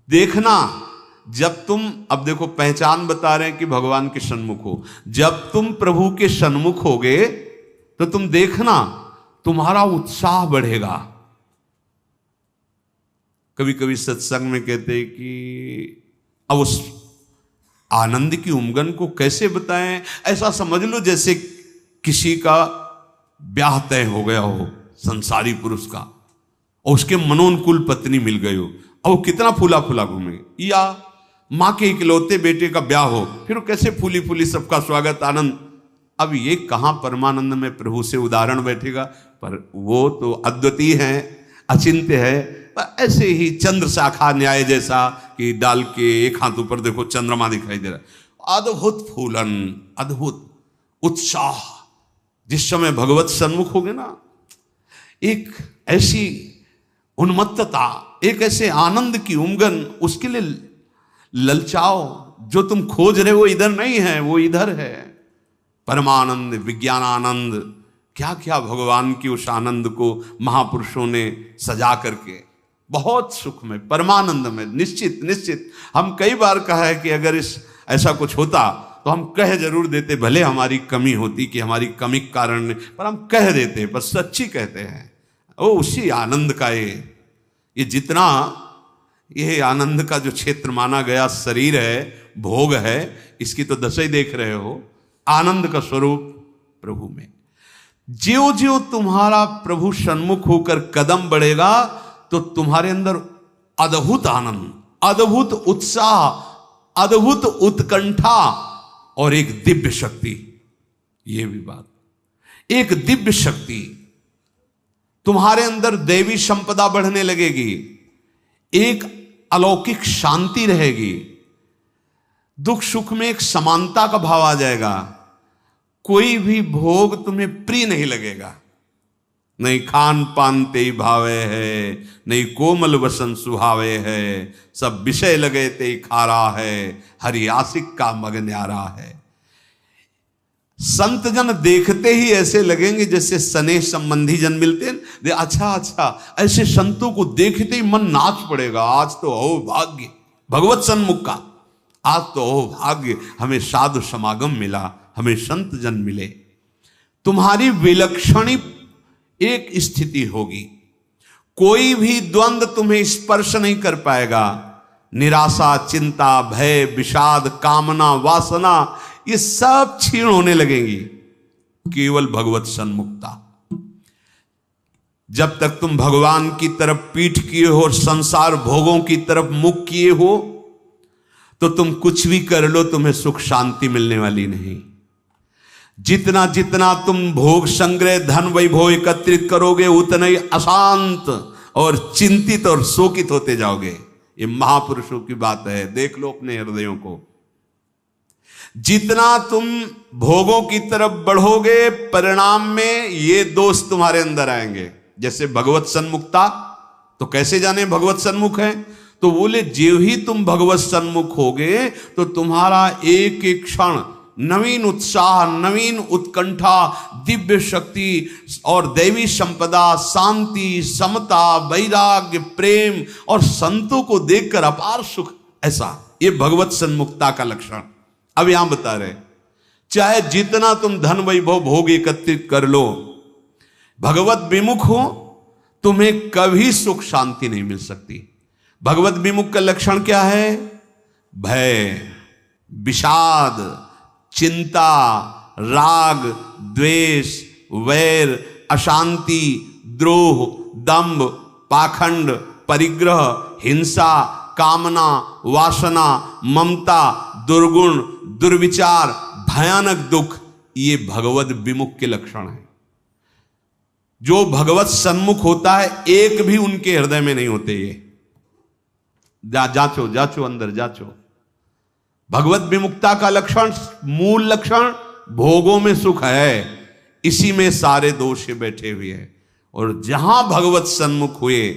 देखना, जब तुम, अब देखो पहचान बता रहे हैं कि भगवान के सन्मुख हो, जब तुम प्रभु के सन्मुख होगे तो तुम देखना तुम्हारा उत्साह बढ़ेगा। कभी कभी सत्संग में कहते हैं कि अब उस आनंद की उमंगन को कैसे बताएं, ऐसा समझ लो जैसे किसी का ब्याह तय हो गया हो संसारी पुरुष का, और उसके मनोनुकूल पत्नी मिल गई हो, और वो कितना फूला फूला घूमे, या माँ के इकलौते बेटे का ब्याह हो, फिर वो कैसे फूली फूली सबका स्वागत आनंद। अब ये कहाँ परमानंद में प्रभु से उदाहरण बैठेगा, पर वो तो अद्वितीय है, अचिंत्य है। पर ऐसे ही चंद्र शाखा न्याय जैसा कि डाल के एक हाथ ऊपर देखो चंद्रमा दिखाई दे रहा है, अद्भुत फूलन, अद्भुत उत्साह। जिस समय भगवत सन्मुख होगे ना, एक ऐसी उन्मत्तता, एक ऐसे आनंद की उमंगन, उसके लिए ललचाओ। जो तुम खोज रहे हो वो इधर नहीं है, वो इधर है। परमानंद, विज्ञानानंद, क्या क्या भगवान की उस आनंद को महापुरुषों ने सजा करके, बहुत सुख में, परमानंद में। निश्चित निश्चित हम कई बार कहा है कि अगर इस ऐसा कुछ होता तो हम कह जरूर देते, भले हमारी कमी होती कि हमारी कमी के कारण, पर हम कह देते, पर सच्ची कहते हैं। ओ उसी आनंद का ये जितना ये आनंद का जो क्षेत्र माना गया शरीर है, भोग है, इसकी तो दशा ही देख रहे हो। आनंद का स्वरूप प्रभु में। ज्यों ज्यों तुम्हारा प्रभु सन्मुख होकर कदम बढ़ेगा तो तुम्हारे अंदर अद्भुत आनंद, अद्भुत उत्साह, अद्भुत उत्कंठा और एक दिव्य शक्ति। ये भी बात, एक दिव्य शक्ति तुम्हारे अंदर, दैवी संपदा बढ़ने लगेगी, एक अलौकिक शांति रहेगी, दुख सुख में एक समानता का भाव आ जाएगा। कोई भी भोग तुम्हें प्रिय नहीं लगेगा, नहीं खान पान ते भावे है, नहीं कोमल वसन सुहावे है, सब विषय लगे ते खारा है, हरि आशिक का मग न्यारा है। संत जन देखते ही ऐसे लगेंगे जैसे स्नेह संबंधी जन मिलते हैं। अच्छा अच्छा, ऐसे संतों को देखते ही मन नाच पड़ेगा, आज तो हो भाग्य भगवत सन्मुख का, आज तो हो भाग्य, हमें साधु समागम मिला, हमें संत जन मिले। तुम्हारी विलक्षण एक स्थिति होगी, कोई भी द्वंद्व तुम्हें स्पर्श नहीं कर पाएगा। निराशा, चिंता, भय, विषाद, कामना, वासना, ये सब क्षीण होने लगेंगी। केवल भगवत सन्मुखता। जब तक तुम भगवान की तरफ पीठ किए हो और संसार भोगों की तरफ मुख किए हो, तो तुम कुछ भी कर लो, तुम्हें सुख शांति मिलने वाली नहीं। जितना जितना तुम भोग संग्रह, धन वैभव एकत्रित करोगे, उतना ही अशांत और चिंतित और शोकित होते जाओगे। ये महापुरुषों की बात है, देख लो अपने हृदयों को। जितना तुम भोगों की तरफ बढ़ोगे, परिणाम में ये दोष तुम्हारे अंदर आएंगे। जैसे भगवत सन्मुखता, तो कैसे जाने भगवत सन्मुख है? तो बोले ज्यों ही तुम भगवत सन्मुख होगे तो तुम्हारा एक एक क्षण नवीन उत्साह, नवीन उत्कंठा, दिव्य शक्ति और दैवी संपदा, शांति, समता, वैराग्य, प्रेम और संतों को देखकर अपार सुख, ऐसा ये भगवत सन्मुखता का लक्षण। अब यहां बता रहे, चाहे जितना तुम धन वैभव भोग एकत्रित कर लो, भगवत विमुख हो, तुम्हें कभी सुख शांति नहीं मिल सकती। भगवत विमुख का लक्षण क्या है? भय, विषाद, चिंता, राग, द्वेष, वैर, अशांति, द्रोह, दंभ, पाखंड, परिग्रह, हिंसा, कामना, वासना, ममता, दुर्गुण, दुर्विचार, भयानक दुख, ये भगवत विमुख के लक्षण हैं। जो भगवत सन्मुख होता है, एक भी उनके हृदय में नहीं होते। ये जांचो जांचो, अंदर जांचो। भगवत विमुक्ता का लक्षण, मूल लक्षण भोगों में सुख है, इसी में सारे दोष बैठे हुए हैं। और जहां भगवत सन्मुख हुए,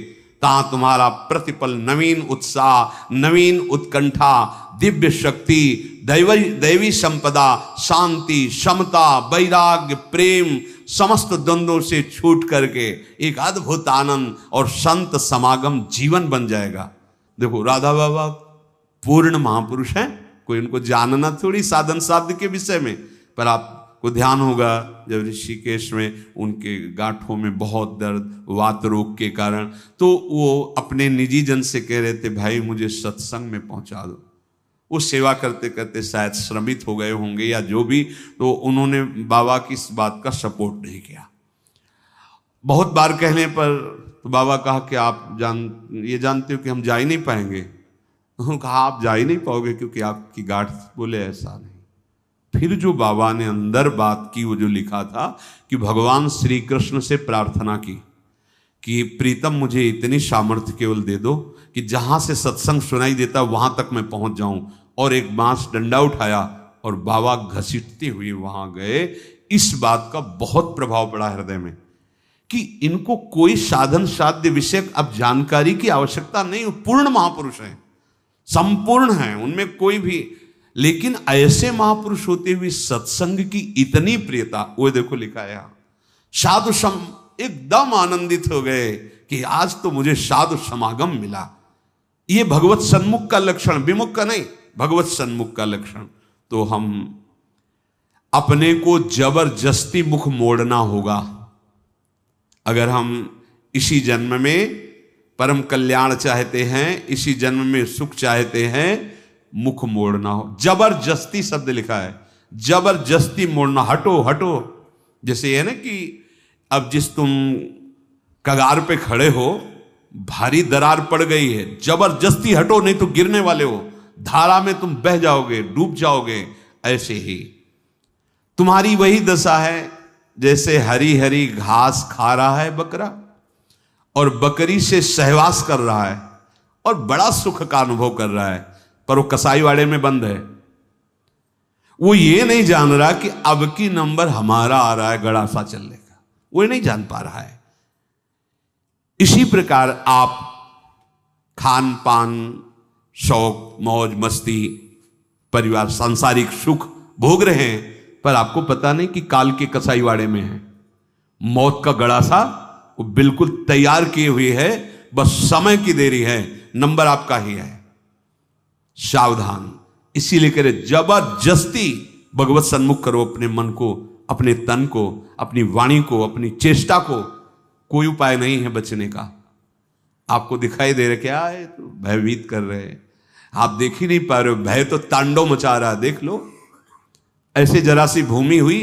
तहां तुम्हारा प्रतिपल नवीन उत्साह, नवीन उत्कंठा, दिव्य शक्ति, दैवी संपदा, शांति, समता, वैराग्य, प्रेम, समस्त द्वंद्वों से छूट करके एक अद्भुत आनंद और संत समागम जीवन बन जाएगा। देखो राधा बाबा पूर्ण महापुरुष हैं, कोई उनको जानना थोड़ी साधन साध्य के विषय में, पर आपको ध्यान होगा जब ऋषिकेश में उनके गांठों में बहुत दर्द वात रोग के कारण, तो वो अपने निजी जन से कह रहे थे भाई मुझे सत्संग में पहुंचा दो। वो सेवा करते करते शायद श्रमित हो गए होंगे या जो भी, तो उन्होंने बाबा की इस बात का सपोर्ट नहीं किया। बहुत बार कहने पर तो बाबा कहा कि आप जानते हो कि हम जा ही नहीं पाएंगे। उन्होंने कहा आप जा ही नहीं पाओगे क्योंकि आपकी गांठ, बोले ऐसा नहीं। फिर जो बाबा ने अंदर बात की, वो जो लिखा था कि भगवान श्री कृष्ण से प्रार्थना की कि प्रीतम मुझे इतनी सामर्थ्य केवल दे दो कि जहां से सत्संग सुनाई देता वहां तक मैं पहुंच जाऊं, और एक बांस डंडा उठाया और बाबा घसीटते हुए वहां गए। इस बात का बहुत प्रभाव पड़ा हृदय में कि इनको कोई साधन साध्य विषय अब जानकारी की आवश्यकता नहीं, पूर्ण महापुरुष हैं, संपूर्ण हैं, उनमें कोई भी, लेकिन ऐसे महापुरुष होते हुए सत्संग की इतनी प्रियता, वो देखो लिखा है यहां, साधु सम एकदम आनंदित हो गए कि आज तो मुझे साधु समागम मिला। ये भगवत सन्मुख का लक्षण, विमुख का नहीं, भगवत सन्मुख का लक्षण। तो हम अपने को जबरदस्ती मुख मोड़ना होगा। अगर हम इसी जन्म में परम कल्याण चाहते हैं, इसी जन्म में सुख चाहते हैं, मुख मोड़ना हो। जबरदस्ती शब्द लिखा है, जबरदस्ती मोड़ना, हटो हटो। जैसे ये ना कि अब जिस तुम कगार पे खड़े हो, भारी दरार पड़ गई है, जबरदस्ती हटो नहीं तो गिरने वाले हो, धारा में तुम बह जाओगे, डूब जाओगे। ऐसे ही तुम्हारी वही दशा है जैसे हरी हरी घास खा रहा है बकरा और बकरी से सहवास कर रहा है और बड़ा सुख का अनुभव कर रहा है, पर वो कसाईवाड़े में बंद है। वो ये नहीं जान रहा कि अब की नंबर हमारा आ रहा है गड़ासा चलने का, वो नहीं जान पा रहा है। इसी प्रकार आप खान पान, शौक, मौज मस्ती, परिवार, सांसारिक सुख भोग रहे हैं, पर आपको पता नहीं कि काल के कसाईवाड़े में है। मौत का गड़ासा वो बिल्कुल तैयार किए हुए है, बस समय की देरी है, नंबर आपका ही है। सावधान। इसीलिए कह रहे जबरदस्ती भगवत सन्मुख करो अपने मन को, अपने तन को, अपनी वाणी को, अपनी चेष्टा को। कोई उपाय नहीं है बचने का। आपको दिखाई दे रहा क्या है, तो भयभीत कर रहे हैं, आप देख ही नहीं पा रहे हो, भय तो तांडव मचा रहा है। देख लो, ऐसे जरा सी भूमि हुई,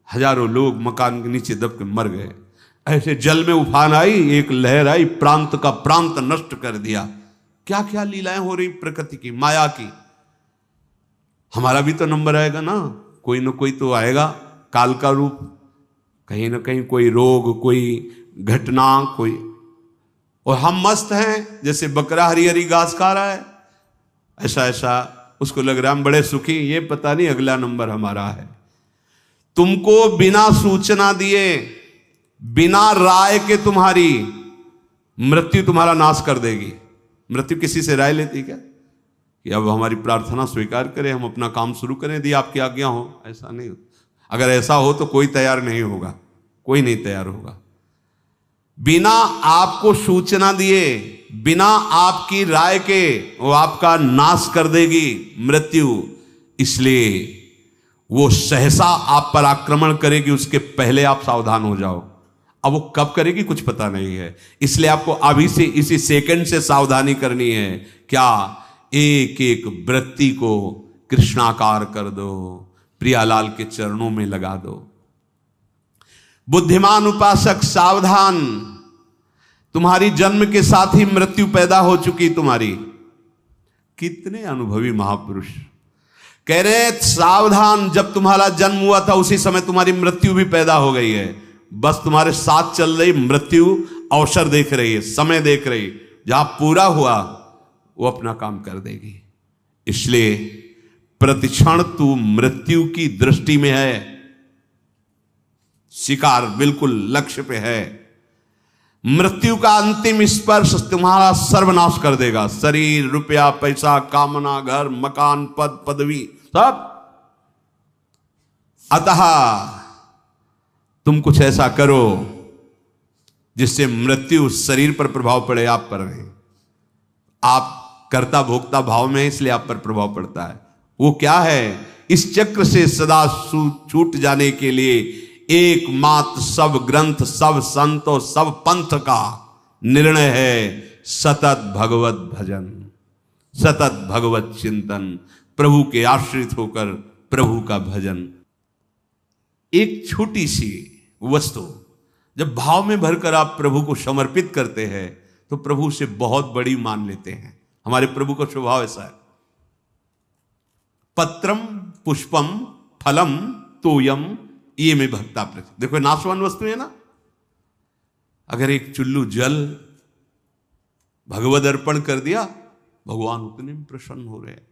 हजारों लोग मकान के नीचे दब के मर गए। ऐसे जल में उफान आई, एक लहर आई, प्रांत का प्रांत नष्ट कर दिया। क्या क्या लीलाएं हो रही प्रकृति की, माया की। हमारा भी तो नंबर आएगा ना, कोई ना कोई तो आएगा, काल का रूप, कहीं ना कहीं कोई रोग, कोई घटना, कोई, और हम मस्त हैं जैसे बकरा हरी हरी घास खा रहा है, ऐसा ऐसा उसको लग रहा है हम बड़े सुखी, ये पता नहीं अगला नंबर हमारा है। तुमको बिना सूचना दिए, बिना राय के तुम्हारी मृत्यु तुम्हारा नाश कर देगी। मृत्यु किसी से राय लेती क्या कि अब हमारी प्रार्थना स्वीकार करें, हम अपना काम शुरू करें, यदि आपकी आज्ञा हो? ऐसा नहीं। अगर ऐसा हो तो कोई तैयार नहीं होगा, कोई नहीं तैयार होगा। बिना आपको सूचना दिए, बिना आपकी राय के वो आपका नाश कर देगी मृत्यु। इसलिए वो सहसा आप पर आक्रमण करेगी, उसके पहले आप सावधान हो जाओ। अब वो कब करेगी कुछ पता नहीं है, इसलिए आपको अभी से, इसी सेकंड से सावधानी करनी है। क्या? एक एक वृत्ति को कृष्णाकार कर दो, प्रियालाल के चरणों में लगा दो। बुद्धिमान उपासक सावधान, तुम्हारी जन्म के साथ ही मृत्यु पैदा हो चुकी तुम्हारी। कितने अनुभवी महापुरुष कह रहे सावधान, जब तुम्हारा जन्म हुआ था उसी समय तुम्हारी मृत्यु भी पैदा हो गई है। बस तुम्हारे साथ चल रही मृत्यु अवसर देख रही है, समय देख रही, जहां पूरा हुआ वो अपना काम कर देगी। इसलिए प्रतिक्षण तू मृत्यु की दृष्टि में है, शिकार बिल्कुल लक्ष्य पे है। मृत्यु का अंतिम स्पर्श तुम्हारा सर्वनाश कर देगा। शरीर, रुपया, पैसा, कामना, घर, मकान, पद, पदवी, सब। अतः तुम कुछ ऐसा करो जिससे मृत्यु शरीर पर प्रभाव पड़े, आप पर नहीं। आप कर्ता भोक्ता भाव में, इसलिए आप पर प्रभाव पड़ता है। वो क्या है? इस चक्र से सदा छूट जाने के लिए एकमात्र सब ग्रंथ, सब संत और सब पंथ का निर्णय है सतत भगवत भजन, सतत भगवत चिंतन, प्रभु के आश्रित होकर प्रभु का भजन। एक छोटी सी वस्तु जब भाव में भरकर आप प्रभु को समर्पित करते हैं तो प्रभु उसे बहुत बड़ी मान लेते हैं। हमारे प्रभु का स्वभाव ऐसा है। पत्रम पुष्पम फलम तोयम ये में भक्ता प्रति। देखो नाशवान वस्तु है ना। अगर एक चुल्लू जल भगवद अर्पण कर दिया, भगवान उतने में प्रसन्न हो रहे हैं।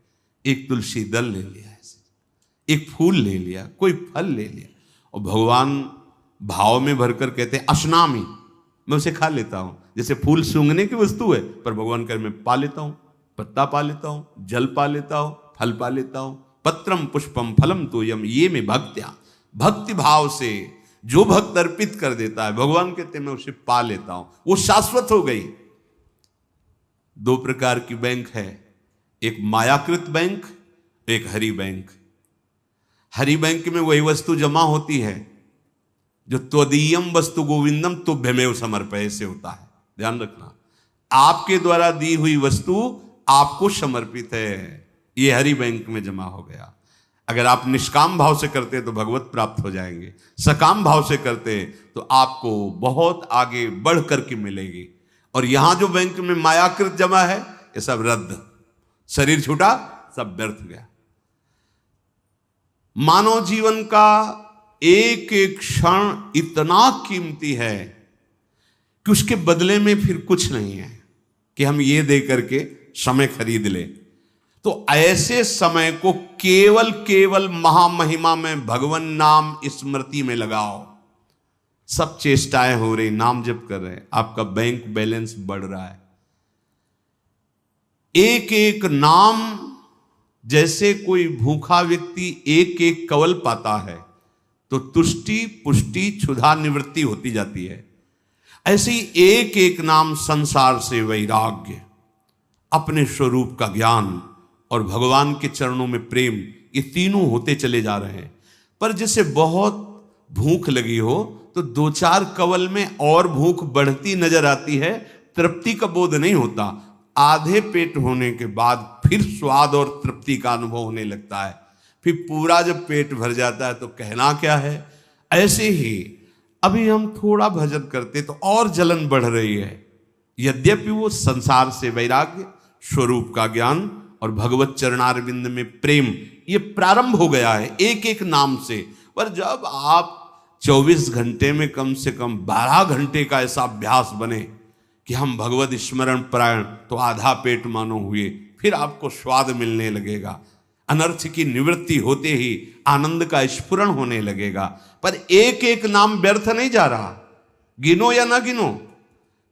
एक तुलसी दल ले लिया, ऐसे एक फूल ले लिया, कोई फल ले लिया, और भगवान भाव में भरकर कहते हैं अश्नामी, मैं उसे खा लेता हूं। जैसे फूल सूंघने की वस्तु है, पर भगवान कह मैं पा लेता हूं, पत्ता पा लेता हूं, जल पा लेता हूं, फल पा लेता हूं। पत्रम पुष्पम फलम तोयम ये में भक्त्या, भक्ति भाव से जो भक्त अर्पित कर देता है, भगवान कहते हैं मैं उसे पा लेता हूं, वो शाश्वत हो गई। दो प्रकार की बैंक है, एक मायाकृत बैंक, एक हरि बैंक। हरि बैंक में वही वस्तु जमा होती है जो त्वदीयम वस्तु गोविंदम तुभ्यमेव समर्पय से होता है। ध्यान रखना, आपके द्वारा दी हुई वस्तु आपको समर्पित है, ये हरि बैंक में जमा हो गया। अगर आप निष्काम भाव से करते तो भगवत प्राप्त हो जाएंगे, सकाम भाव से करते तो आपको बहुत आगे बढ़ करके मिलेगी। और यहां जो बैंक में मायाकृत जमा है ये सब रद्द, शरीर छूटा, सब व्यर्थ गया। मानव जीवन का एक एक क्षण इतना कीमती है कि उसके बदले में फिर कुछ नहीं है कि हम ये दे करके समय खरीद ले। तो ऐसे समय को केवल केवल महामहिमा में भगवान नाम स्मृति में लगाओ। सब चेष्टाएं हो रही, नाम जप कर रहे हैं, आपका बैंक बैलेंस बढ़ रहा है। एक एक नाम, जैसे कोई भूखा व्यक्ति एक एक कवल पाता है तो तुष्टि पुष्टि क्षुधा निवृत्ति होती जाती है, ऐसे ही एक एक नाम संसार से वैराग्य, अपने स्वरूप का ज्ञान और भगवान के चरणों में प्रेम, ये तीनों होते चले जा रहे हैं। पर जैसे बहुत भूख लगी हो तो दो चार कवल में और भूख बढ़ती नजर आती है, तृप्ति का बोध नहीं होता। आधे पेट होने के बाद फिर स्वाद और तृप्ति का अनुभव होने लगता है। फिर पूरा जब पेट भर जाता है तो कहना क्या है। ऐसे ही अभी हम थोड़ा भजन करते तो और जलन बढ़ रही है। यद्यपि वो संसार से वैराग्य, स्वरूप का ज्ञान और भगवत चरणारविंद में प्रेम, ये प्रारंभ हो गया है एक एक नाम से। पर जब आप 24 घंटे में कम से कम 12 घंटे का ऐसा अभ्यास बने कि हम भगवत स्मरण परायण, तो आधा पेट मानो हुए, फिर आपको स्वाद मिलने लगेगा। अनर्थ की निवृत्ति होते ही आनंद का स्फुरण होने लगेगा। पर एक एक नाम व्यर्थ नहीं जा रहा, गिनो या ना गिनो।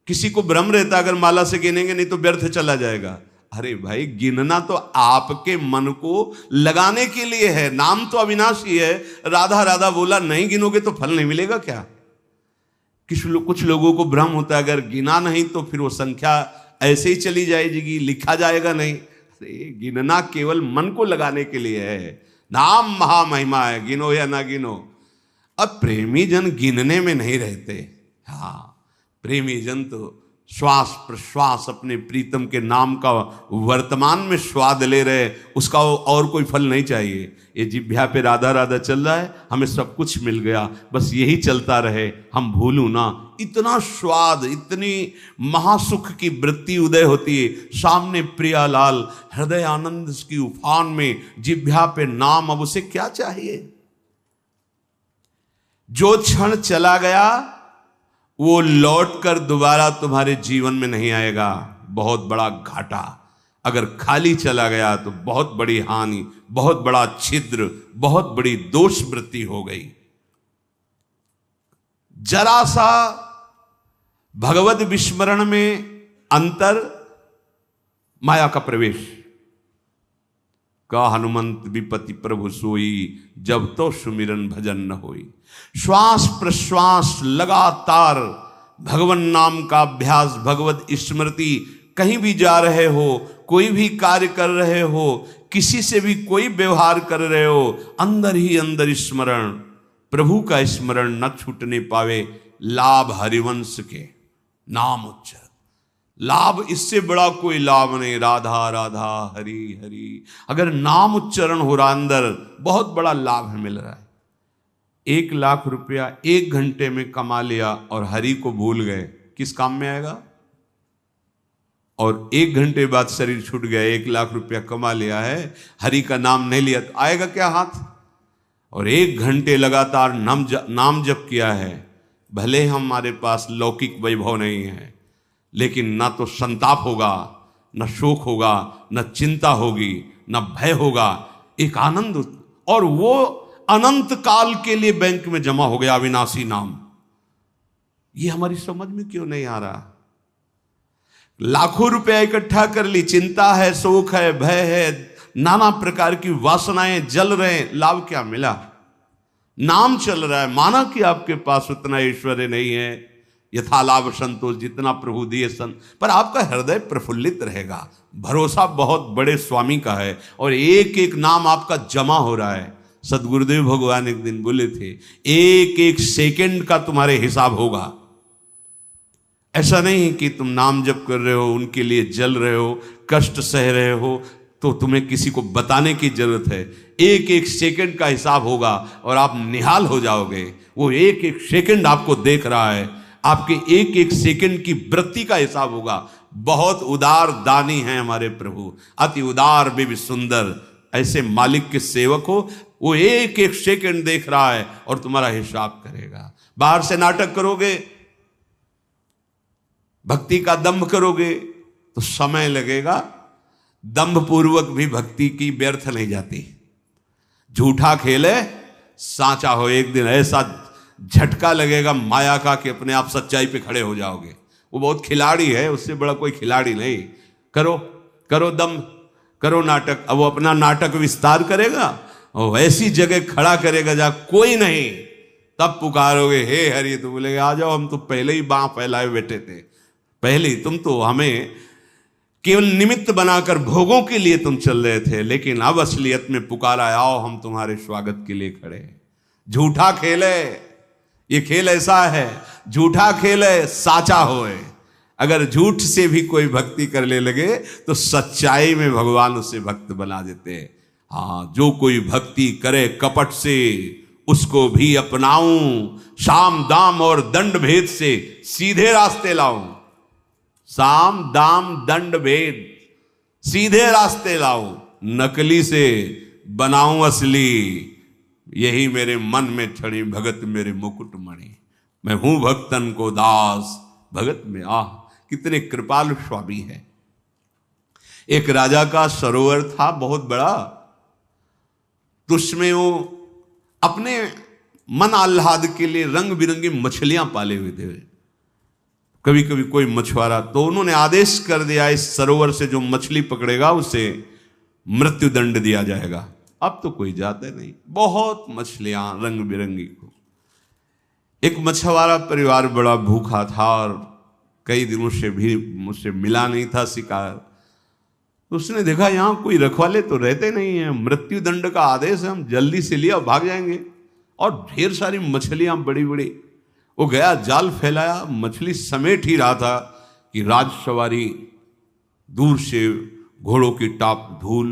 किसी को भ्रम रहता अगर माला से गिनेंगे नहीं तो व्यर्थ चला जाएगा। अरे भाई, गिनना तो आपके मन को लगाने के लिए है। नाम तो अविनाशी है। राधा राधा बोला, नहीं गिनोगे तो फल नहीं मिलेगा क्या? कुछ लोगों को भ्रम होता है अगर गिना नहीं तो फिर वो संख्या ऐसे ही चली जाएगी, लिखा जाएगा नहीं। अरे गिनना केवल मन को लगाने के लिए है। नाम महामहिमा है, गिनो या ना गिनो। अब प्रेमी जन गिनने में नहीं रहते। हाँ, प्रेमी जन तो श्वास प्रश्वास अपने प्रीतम के नाम का वर्तमान में स्वाद ले रहे, उसका और कोई फल नहीं चाहिए। ये जिह्वा पे राधा राधा चल रहा है, हमें सब कुछ मिल गया, बस यही चलता रहे, हम भूलूं ना। इतना स्वाद, इतनी महासुख की वृत्ति उदय होती है। सामने प्रियालाल हृदय आनंद की उफान में, जिह्वा पे नाम, अब उसे क्या चाहिए? जो क्षण चला गया वो लौटकर दोबारा तुम्हारे जीवन में नहीं आएगा। बहुत बड़ा घाटा। अगर खाली चला गया तो बहुत बड़ी हानि, बहुत बड़ा छिद्र, बहुत बड़ी दोष वृत्ति हो गई। जरा सा भगवत विस्मरण में अंतर, माया का प्रवेश। का हनुमंत विपति प्रभु सोई, जब तो सुमिरन भजन न होई। श्वास प्रश्वास लगातार भगवन नाम का अभ्यास, भगवत स्मृति कहीं भी जा रहे हो, कोई भी कार्य कर रहे हो, किसी से भी कोई व्यवहार कर रहे हो, अंदर ही अंदर स्मरण, प्रभु का स्मरण न छूटने पावे। लाभ हरिवंश के नाम उच्चारण, लाभ इससे बड़ा कोई लाभ नहीं। राधा राधा हरि हरि, अगर नाम उच्चारण हो रहा अंदर, बहुत बड़ा लाभ मिल रहा है। 1 लाख रुपया 1 घंटे में कमा लिया और हरि को भूल गए, किस काम में आएगा? और 1 घंटे बाद शरीर छूट गया, 1 लाख रुपया कमा लिया है, हरि का नाम नहीं लिया, तो आएगा क्या हाथ? और 1 घंटे लगातार नाम जप किया है, भले हमारे पास लौकिक वैभव नहीं है, लेकिन ना तो संताप होगा, न शोक होगा, न चिंता होगी, न भय होगा, एक आनंद, और वो अनंत काल के लिए बैंक में जमा हो गया अविनाशी नाम। ये हमारी समझ में क्यों नहीं आ रहा? लाखों रुपया इकट्ठा कर ली, चिंता है, शोक है, भय है, नाना प्रकार की वासनाएं जल रहे, लाभ क्या मिला? नाम चल रहा है, माना कि आपके पास उतना ऐश्वर्य नहीं है, यथा लाभ संतोष, जितना प्रभु दिए पर आपका हृदय प्रफुल्लित रहेगा, भरोसा बहुत बड़े स्वामी का है, और एक एक नाम आपका जमा हो रहा है। सदगुरुदेव भगवान एक दिन बोले थे, एक एक सेकंड का तुम्हारे हिसाब होगा। ऐसा नहीं कि तुम नाम जप कर रहे हो, उनके लिए जल रहे हो, कष्ट सह रहे हो, तो तुम्हें किसी को बताने की जरूरत है। एक एक सेकंड का हिसाब होगा और आप निहाल हो जाओगे। वो एक एक सेकंड आपको देख रहा है, आपके एक एक सेकंड की वृत्ति का हिसाब होगा। बहुत उदार दानी हैं हमारे प्रभु, अति उदार भी सुंदर। ऐसे मालिक के सेवक हो, वो एक एक सेकंड देख रहा है और तुम्हारा हिसाब करेगा। बाहर से नाटक करोगे, भक्ति का दंभ करोगे तो समय लगेगा, दंभ पूर्वक भी भक्ति की व्यर्थ नहीं जाती। झूठा खेले साचा हो, एक दिन ऐसा झटका लगेगा माया का कि अपने आप सच्चाई पे खड़े हो जाओगे। वो बहुत खिलाड़ी है, उससे बड़ा कोई खिलाड़ी नहीं। करो करो दम, करो नाटक। अब वो अपना नाटक विस्तार करेगा और ऐसी जगह खड़ा करेगा जहां कोई नहीं, तब पुकारोगे हे हरि, तो बोलेगे आ जाओ, हम तो पहले ही बांह फैलाए बैठे थे, पहले ही तुम तो हमें केवल निमित्त बनाकर भोगों के लिए तुम चल रहे थे, लेकिन अब असलियत में पुकारा, आओ हम तुम्हारे स्वागत के लिए खड़े। झूठा खेले, ये खेल ऐसा है, झूठा खेले साचा होए। अगर झूठ से भी कोई भक्ति करने लगे तो सच्चाई में भगवान उसे भक्त बना देते हैं। हाँ, जो कोई भक्ति करे कपट से, उसको भी अपनाऊं, साम दाम और दंड भेद से सीधे रास्ते लाऊं। साम दाम दंड भेद, सीधे रास्ते लाऊं, नकली से बनाऊं असली। यही मेरे मन में छड़ी भगत मेरे मुकुट मणि। मैं हूं भक्तन को दास, भगत में आह। कितने कृपालु स्वामी है। एक राजा का सरोवर था बहुत बड़ा, तो उसमें वो अपने मन आह्लाद के लिए रंग बिरंगी मछलियां पाले हुए थे। कभी कभी कोई मछुआरा, तो उन्होंने आदेश कर दिया इस सरोवर से जो मछली पकड़ेगा उसे मृत्यु दंड दिया जाएगा। अब तो कोई जाता नहीं, बहुत मछलियां रंग बिरंगी को। एक मछुआरा परिवार बड़ा भूखा था और कई दिनों से भी मुझसे मिला नहीं था शिकार। तो उसने देखा यहां कोई रखवाले तो रहते नहीं है, मृत्यु दंड का आदेश है, हम जल्दी से लिया भाग जाएंगे। और ढेर सारी मछलियां बड़ी बड़ी। वो गया, जाल फैलाया, मछली समेट ही रहा था कि राजसवारी दूर से घोड़ों की टाप धूल।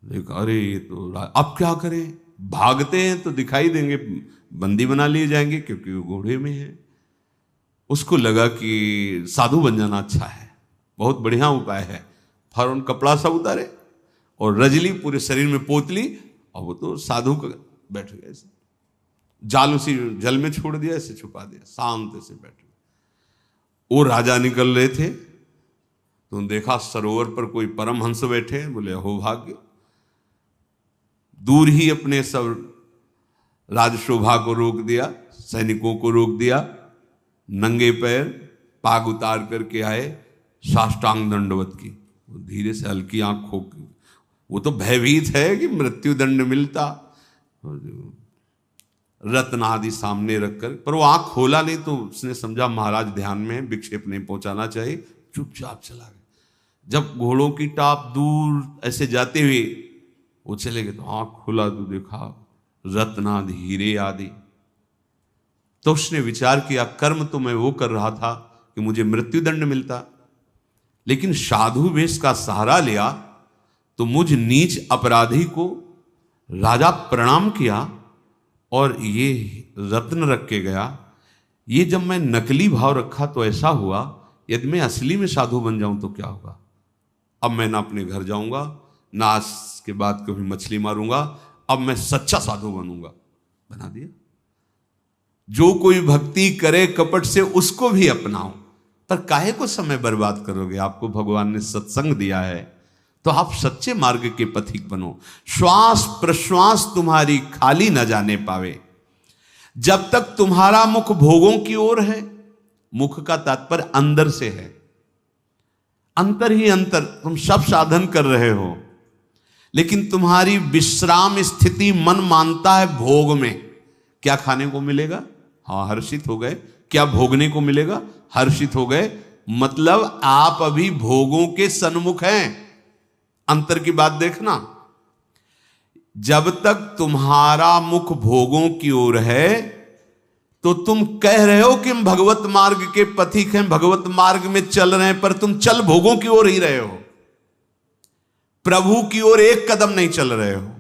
देखा, अरे ये तो अब क्या करें, भागते हैं तो दिखाई देंगे, बंदी बना लिए जाएंगे क्योंकि वो घोड़े में है। उसको लगा कि साधु बन जाना अच्छा है, बहुत बढ़िया उपाय है। फौरन कपड़ा सा उतारे और रजली पूरे शरीर में पोतली, और वो तो साधु का बैठ गए, जाल उसी जल में छोड़ दिया, ऐसे छुपा दिया, शांत से बैठ गए। वो राजा निकल रहे थे तो देखा सरोवर पर कोई परमहंस बैठे। बोले हो भाग्य। दूर ही अपने सब राजशोभा को रोक दिया, सैनिकों को रोक दिया, नंगे पैर पाग उतार करके आए, साष्टांग दंडवत की। धीरे से हल्की आंख खोल, वो तो भयभीत है कि मृत्यु दंड मिलता। रत्न आदि सामने रखकर, पर वो आंख खोला नहीं तो उसने समझा महाराज ध्यान में है, विक्षेप नहीं पहुंचाना चाहिए, चुपचाप चला गया। जब घोड़ों की टाप दूर ऐसे जाते हुए वो चले गए तो आंख खुला तो देखा रत्नादि हीरे आदि। तो उसने विचार किया कर्म तो मैं वो कर रहा था कि मुझे मृत्युदंड मिलता, लेकिन साधु वेश का सहारा लिया तो मुझ नीच अपराधी को राजा प्रणाम किया और ये रत्न रख के गया। ये जब मैं नकली भाव रखा तो ऐसा हुआ, यदि मैं असली में साधु बन जाऊं तो क्या होगा। अब मैं ना अपने घर जाऊंगा, ना आज के बाद कभी मछली मारूंगा, अब मैं सच्चा साधु बनूंगा। बना दिया। जो कोई भक्ति करे कपट से उसको भी अपनाओ, पर काहे को समय बर्बाद करोगे। आपको भगवान ने सत्संग दिया है तो आप सच्चे मार्ग के पथिक बनो। श्वास प्रश्वास तुम्हारी खाली न जाने पावे। जब तक तुम्हारा मुख भोगों की ओर है, मुख का तात्पर्य अंदर से है, अंतर ही अंतर, तुम सब साधन कर रहे हो लेकिन तुम्हारी विश्राम स्थिति मन मानता है भोग में। क्या खाने को मिलेगा, हाँ हर्षित हो गए। क्या भोगने को मिलेगा, हर्षित हो गए। मतलब आप अभी भोगों के सन्मुख हैं। अंतर की बात देखना। जब तक तुम्हारा मुख भोगों की ओर है तो तुम कह रहे हो कि हम भगवत मार्ग के पथिक हैं, भगवत मार्ग में चल रहे हैं, पर तुम चल भोगों की ओर ही रहे हो, प्रभु की ओर एक कदम नहीं चल रहे हो।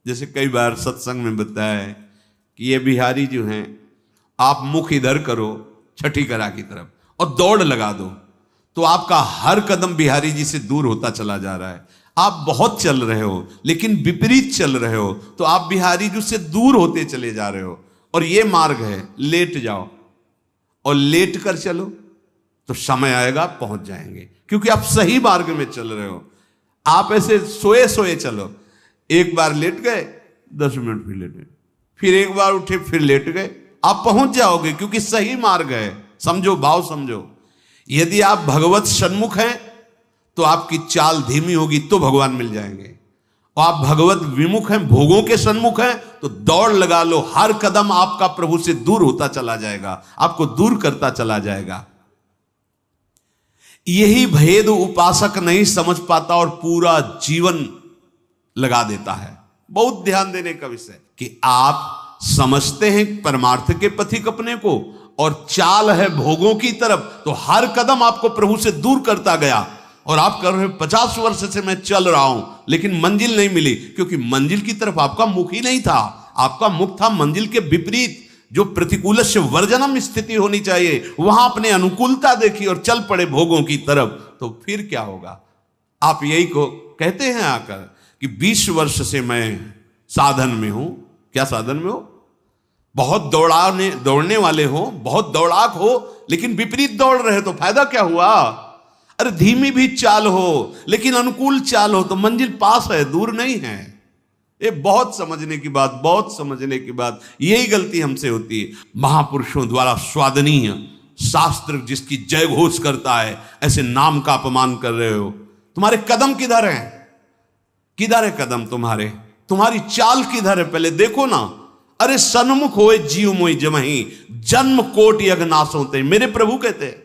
जैसे कई बार सत्संग में बताया है कि ये बिहारी जो हैं, आप मुख इधर करो छठी करा की तरफ और दौड़ लगा दो तो आपका हर कदम बिहारी जी से दूर होता चला जा रहा है। आप बहुत चल रहे हो लेकिन विपरीत चल रहे हो तो आप बिहारी जी से दूर होते चले जा रहे हो। और ये मार्ग है, लेट जाओ और लेट कर चलो तो समय आएगा पहुंच जाएंगे, क्योंकि आप सही मार्ग में चल रहे हो। आप ऐसे सोए सोए चलो, एक बार लेट गए 10 मिनट फिर लेट गए, फिर एक बार उठे फिर लेट गए, आप पहुंच जाओगे क्योंकि सही मार्ग है। समझो, भाव समझो। यदि आप भगवत सन्मुख हैं तो आपकी चाल धीमी होगी तो भगवान मिल जाएंगे, और आप भगवत विमुख हैं, भोगों के सन्मुख हैं तो दौड़ लगा लो। हर कदम आपका प्रभु से दूर होता चला जाएगा, आपको दूर करता चला जाएगा। यही भेद उपासक नहीं समझ पाता और पूरा जीवन लगा देता है। बहुत ध्यान देने का विषय कि आप समझते हैं परमार्थ के पथिक अपने को और चाल है भोगों की तरफ, तो हर कदम आपको प्रभु से दूर करता गया और आप कर रहे 50 वर्ष से मैं चल रहा हूं लेकिन मंजिल नहीं मिली, क्योंकि मंजिल की तरफ आपका मुख ही नहीं था। आपका मुख था मंजिल के विपरीत। जो प्रतिकूल से वर्जनम स्थिति होनी चाहिए, वहां अपने अनुकूलता देखी और चल पड़े भोगों की तरफ, तो फिर क्या होगा। आप यही को कहते हैं आकर कि 20 वर्ष से मैं साधन में हूं। क्या साधन में हो? बहुत दौड़ने वाले हो, बहुत दौड़ाक हो, लेकिन विपरीत दौड़ रहे तो फायदा क्या हुआ। अरे धीमी भी चाल हो लेकिन अनुकूल चाल हो तो मंजिल पास है, दूर नहीं है। ये बहुत समझने की बात, बहुत समझने की बात। यही गलती हमसे होती है। महापुरुषों द्वारा स्वादनीय शास्त्र जिसकी जय घोष करता है, ऐसे नाम का अपमान कर रहे हो। तुम्हारे कदम किधर हैं? किधर है कदम तुम्हारे? तुम्हारी चाल किधर है? पहले देखो ना। अरे सन्मुख होए जीव मोई जमही, जन्म कोट यज्ञ नाश होते। मेरे प्रभु कहते हैं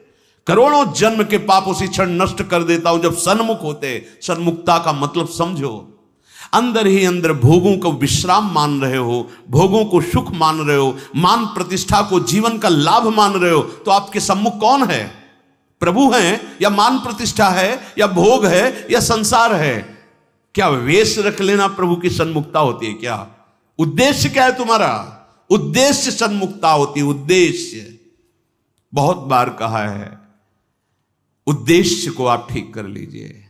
करोड़ों जन्म के पाप उसी क्षण नष्ट कर देता हूं जब सन्मुख होते। सन्मुखता का मतलब समझो। अंदर ही अंदर भोगों को विश्राम मान रहे हो, भोगों को सुख मान रहे हो, मान प्रतिष्ठा को जीवन का लाभ मान रहे हो, तो आपके सम्मुख कौन है? प्रभु हैं या मान प्रतिष्ठा है या भोग है या संसार है? क्या वेश रख लेना प्रभु की सन्मुखता होती है? क्या उद्देश्य क्या है तुम्हारा? उद्देश्य सन्मुखता होती है। उद्देश्य बहुत बार कहा है, उद्देश्य को आप ठीक कर लीजिए।